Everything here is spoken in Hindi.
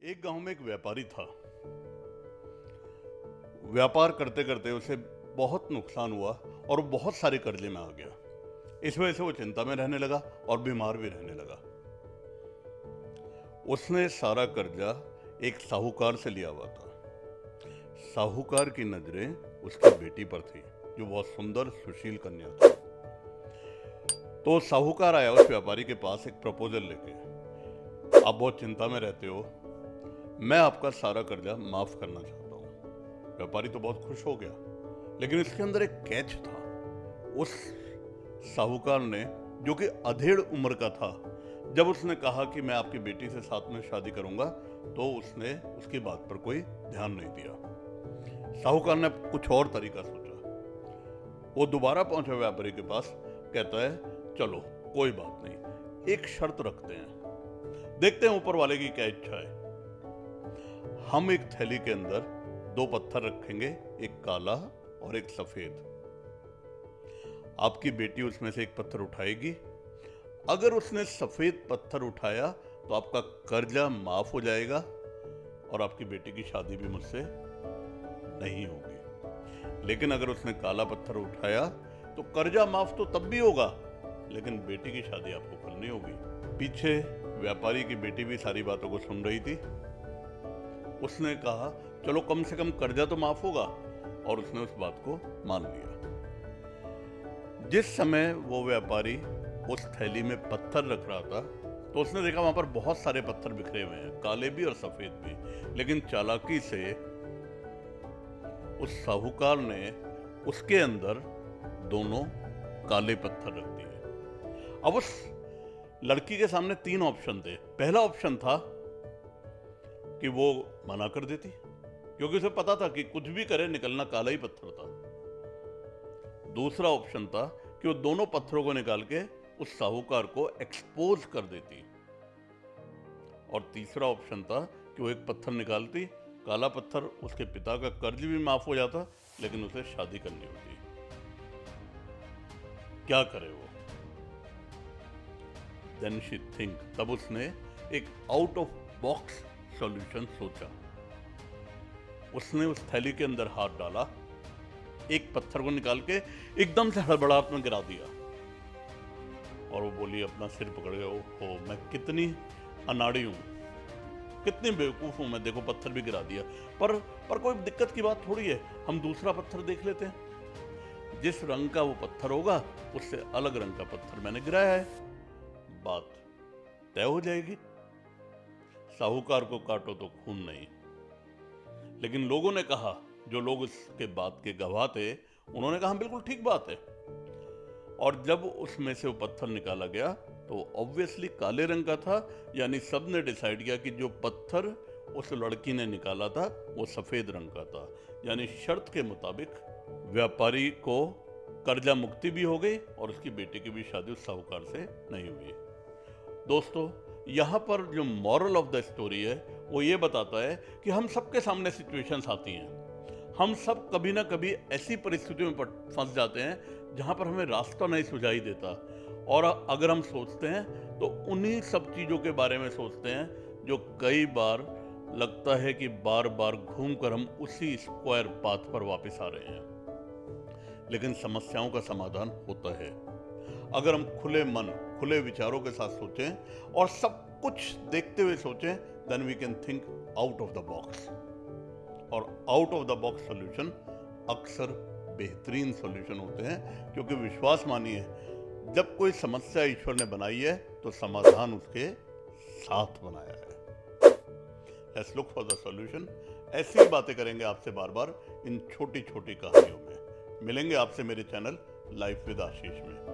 एक गांव में एक व्यापारी था। व्यापार करते करते उसे बहुत नुकसान हुआ और वो बहुत सारे कर्जे में आ गया। इस वजह से वो चिंता में रहने लगा और बीमार भी रहने लगा। उसने सारा कर्जा एक साहूकार से लिया हुआ था। साहूकार की नजरें उसकी बेटी पर थी, जो बहुत सुंदर सुशील कन्या थी। तो साहूकार आया उस व्यापारी के पास एक प्रपोजल लेके। आप बहुत चिंता में रहते हो, मैं आपका सारा कर्जा माफ करना चाहता हूं। व्यापारी तो बहुत खुश हो गया, लेकिन इसके अंदर एक कैच था। उस साहूकार ने, जो कि अधेड़ उम्र का था, जब उसने कहा कि मैं आपकी बेटी से साथ में शादी करूंगा, तो उसने उसकी बात पर कोई ध्यान नहीं दिया। साहूकार ने कुछ और तरीका सोचा। वो दोबारा पहुंचा व्यापारी के पास, कहता है चलो कोई बात नहीं, एक शर्त रखते हैं, देखते हैं ऊपर वाले की क्या इच्छा है। हम एक थैली के अंदर दो पत्थर रखेंगे, एक काला और एक सफेद। आपकी बेटी उसमें से एक पत्थर उठाएगी। अगर उसने सफेद पत्थर उठाया तो आपका कर्जा माफ हो जाएगा और आपकी बेटी की शादी भी मुझसे नहीं होगी। लेकिन अगर उसने काला पत्थर उठाया तो कर्जा माफ तो तब भी होगा, लेकिन बेटी की शादी आपको करनी होगी। पीछे व्यापारी की बेटी भी सारी बातों को सुन रही थी। उसने कहा चलो कम से कम कर्जा तो माफ होगा, और उसने उस बात को मान लिया। जिस समय वो व्यापारी उस थैली में पत्थर रख रहा था, तो उसने देखा वहां पर बहुत सारे पत्थर बिखरे हुए हैं, काले भी और सफेद भी। लेकिन चालाकी से उस साहूकार ने उसके अंदर दोनों काले पत्थर रख दिए। अब उस लड़की के सामने तीन ऑप्शन थे। पहला ऑप्शन था कि वो मना कर देती, क्योंकि उसे पता था कि कुछ भी करे निकलना काला ही पत्थर था। दूसरा ऑप्शन था कि वो दोनों पत्थरों को निकाल के उस साहूकार को एक्सपोज कर देती। और तीसरा ऑप्शन था कि वो एक पत्थर निकालती, काला पत्थर, उसके पिता का कर्ज भी माफ हो जाता, लेकिन उसे शादी करनी होती। क्या करे वो? देन शी थिंक, तब उसने एक आउट ऑफ बॉक्स सॉल्यूशन सोचा। उसने उस थैली के अंदर हाथ डाला, एक पत्थर को निकाल के एकदम से हड़बड़ाहट में गिरा दिया, और वो बोली, अपना सिर पकड़ के, ओहो मैं कितनी अनाड़ी हूं, कितनी बेवकूफ हूं मैं, देखो पत्थर भी गिरा दिया। पर कोई दिक्कत की बात थोड़ी है, हम दूसरा पत्थर देख लेते हैं। जिस रंग का वो पत्थर होगा उससे अलग रंग का पत्थर मैंने गिराया है, बात तय हो जाएगी। साहूकार को काटो तो खून नहीं। लेकिन लोगों ने कहा, जो लोग उसके बात के गवाह थे, उन्होंने कहा बिल्कुल ठीक बात है। और जब उसमें से वो पत्थर निकाला गया तो ऑब्वियसली काले रंग का था, यानी सबने डिसाइड किया कि जो पत्थर उस लड़की ने निकाला था वो सफेद रंग का था। यानी शर्त के मुताबिक व्यापारी को कर्जा मुक्ति भी हो गई और उसकी बेटी की भी शादी उस साहूकार से नहीं हुई। दोस्तों, यहाँ पर जो मॉरल ऑफ द स्टोरी है वो ये बताता है कि हम सबके सामने सिचुएशंस आती हैं। हम सब कभी ना कभी ऐसी परिस्थितियों में फंस जाते हैं जहाँ पर हमें रास्ता नहीं सुझाई देता, और अगर हम सोचते हैं तो उन्हीं सब चीज़ों के बारे में सोचते हैं जो कई बार लगता है कि बार बार घूमकर हम उसी स्क्वायर पाथ पर वापस आ रहे हैं। लेकिन समस्याओं का समाधान होता है अगर हम खुले मन, खुले विचारों के साथ सोचें और सब कुछ देखते हुए सोचें, then we can think out of the box. और out of the box solution अक्सर बेहतरीन सॉल्यूशन होते हैं, क्योंकि विश्वास मानिए, जब कोई समस्या ईश्वर ने बनाई है तो समाधान उसके साथ बनाया है। Let's look for the solution. ऐसी ही बातें करेंगे आपसे बार बार इन छोटी छोटी कहानियों में। मिलेंगे आपसे मेरे चैनल लाइफ विद आशीष में।